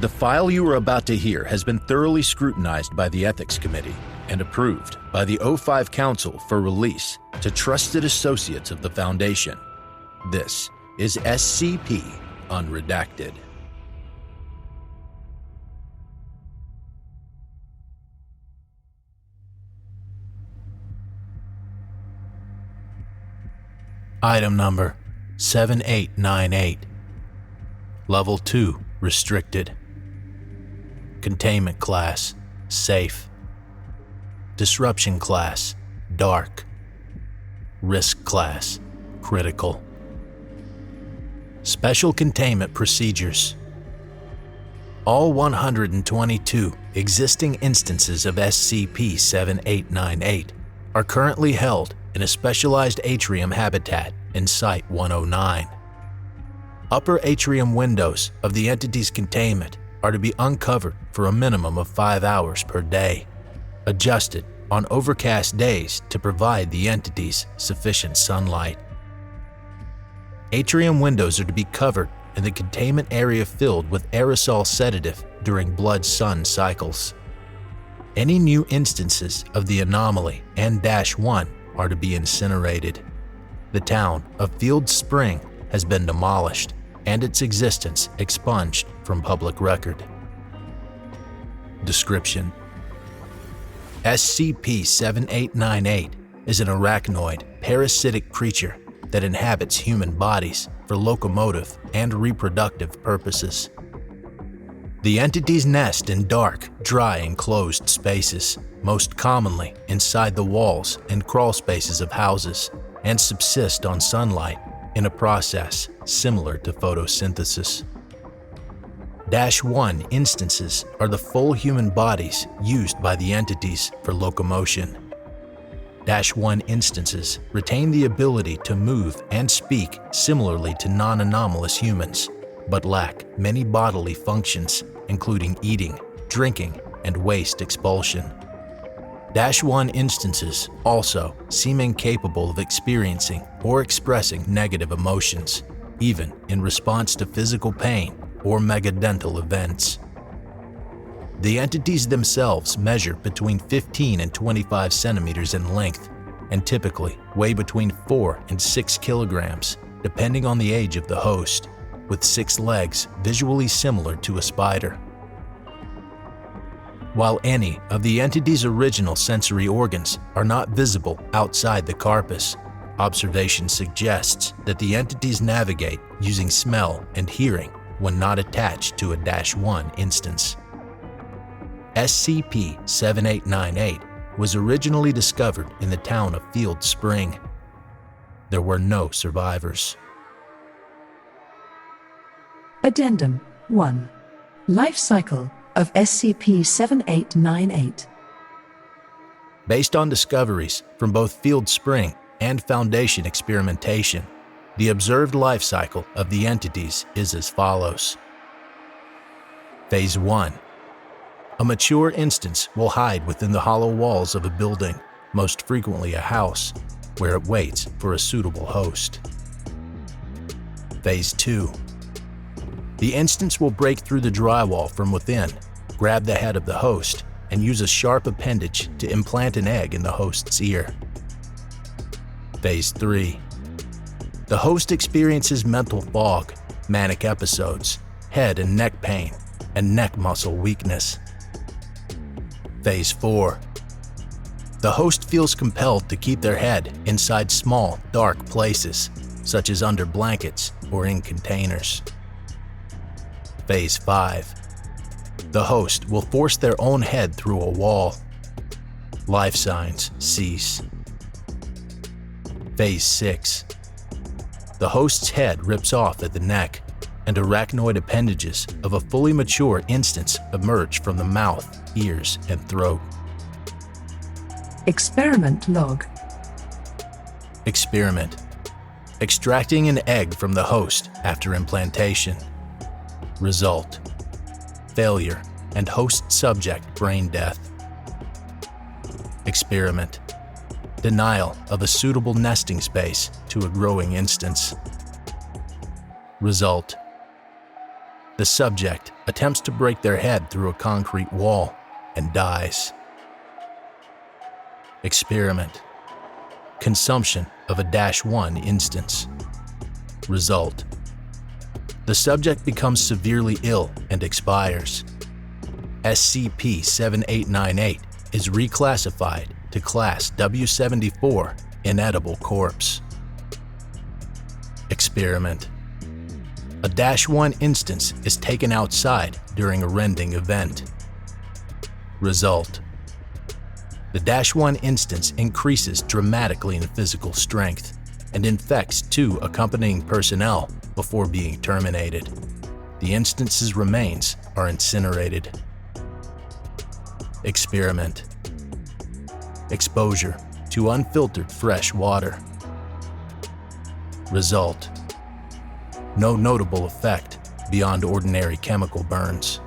The file you are about to hear has been thoroughly scrutinized by the Ethics Committee and approved by the O5 Council for release to trusted associates of the Foundation. This is SCP Unredacted. Item number 7898. Level 2 Restricted. Containment Class Safe. Disruption Class Dark. Risk Class Critical. Special Containment Procedures. All 122 existing instances of SCP-7898 are currently held in a specialized atrium habitat in Site-109. Upper atrium windows of the entity's containment are to be uncovered for a minimum of 5 hours per day, adjusted on overcast days to provide the entities sufficient sunlight. Atrium windows are to be covered and the containment area filled with aerosol sedative during blood-sun cycles. Any new instances of the anomaly and -1 are to be incinerated. The town of Field Spring has been demolished and its existence expunged from public record. Description: SCP-7898 is an arachnoid, parasitic creature that inhabits human bodies for locomotive and reproductive purposes. The entities nest in dark, dry, enclosed spaces, most commonly inside the walls and crawl spaces of houses, and subsist on sunlight in a process similar to photosynthesis. -1 instances are the full human bodies used by the entities for locomotion. -1 instances retain the ability to move and speak similarly to non-anomalous humans, but lack many bodily functions, including eating, drinking, and waste expulsion. -1 instances also seem incapable of experiencing or expressing negative emotions, even in response to physical pain or megadental events. The entities themselves measure between 15 and 25 centimeters in length and typically weigh between 4 and 6 kilograms, depending on the age of the host, with 6 legs visually similar to a spider. While any of the entity's original sensory organs are not visible outside the carpus, observation suggests that the entities navigate using smell and hearing when not attached to a -1 instance. SCP-7898 was originally discovered in the town of Field Spring. There were no survivors. Addendum 1. Life cycle of SCP-7898. Based on discoveries from both Field Spring and Foundation experimentation, the observed life cycle of the entities is as follows. Phase 1. A mature instance will hide within the hollow walls of a building, most frequently a house, where it waits for a suitable host. Phase 2. The instance will break through the drywall from within, grab the head of the host, and use a sharp appendage to implant an egg in the host's ear. Phase 3. The host experiences mental fog, manic episodes, head and neck pain, and neck muscle weakness. Phase 4. The host feels compelled to keep their head inside small, dark places, such as under blankets or in containers. Phase 5. The host will force their own head through a wall. Life signs cease. Phase 6. The host's head rips off at the neck, and arachnoid appendages of a fully mature instance emerge from the mouth, ears, and throat. Experiment log. Experiment. Extracting an egg from the host after implantation. Result: failure and host subject brain death. Experiment. Denial of a suitable nesting space to a growing instance. Result: The subject attempts to break their head through a concrete wall and dies. Experiment. Consumption of a -1 instance. Result. The subject becomes severely ill and expires. SCP-7898 is reclassified to Class W74 Inedible Corpse. Experiment. A -1 instance is taken outside during a rending event. Result. The -1 instance increases dramatically in physical strength and infects 2 accompanying personnel before being terminated. The instance's remains are incinerated. Experiment. Exposure to unfiltered fresh water. Result. No notable effect beyond ordinary chemical burns.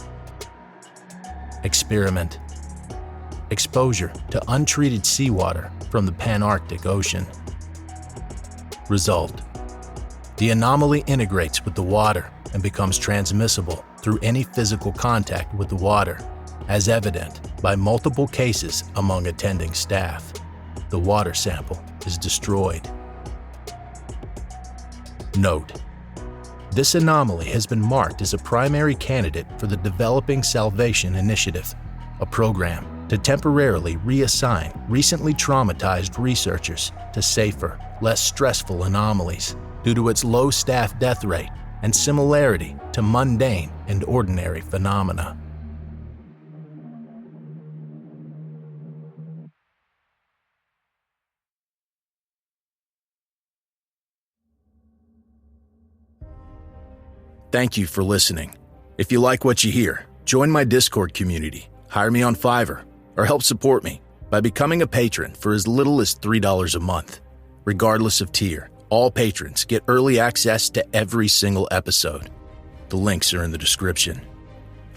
Experiment. Exposure to untreated seawater from the Pan-Arctic Ocean. Result. The anomaly integrates with the water and becomes transmissible through any physical contact with the water, as evident by multiple cases among attending staff. The water sample is destroyed. Note: this anomaly has been marked as a primary candidate for the Developing Salvation Initiative, a program to temporarily reassign recently traumatized researchers to safer, less stressful anomalies due to its low staff death rate and similarity to mundane and ordinary phenomena. Thank you for listening. If you like what you hear, join my Discord community, hire me on Fiverr, or help support me by becoming a patron for as little as $3 a month. Regardless of tier, all patrons get early access to every single episode. The links are in the description.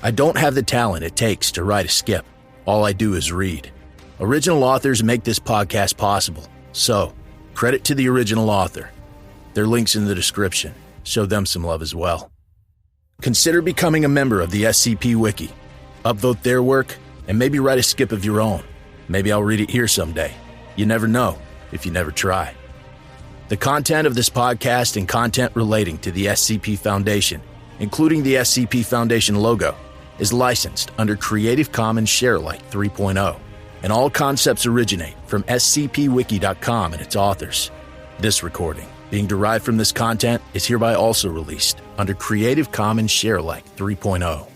I don't have the talent it takes to write a skip. All I do is read. Original authors make this podcast possible, so credit to the original author. Their links in the description. Show them some love as well. Consider becoming a member of the SCP Wiki. Upvote their work, and maybe write a skip of your own. Maybe I'll read it here someday. You never know if you never try. The content of this podcast and content relating to the SCP Foundation, including the SCP Foundation logo, is licensed under Creative Commons Sharealike 3.0, and all concepts originate from scpwiki.com and its authors. This recording, being derived from this content, is hereby also released under Creative Commons Sharealike 3.0.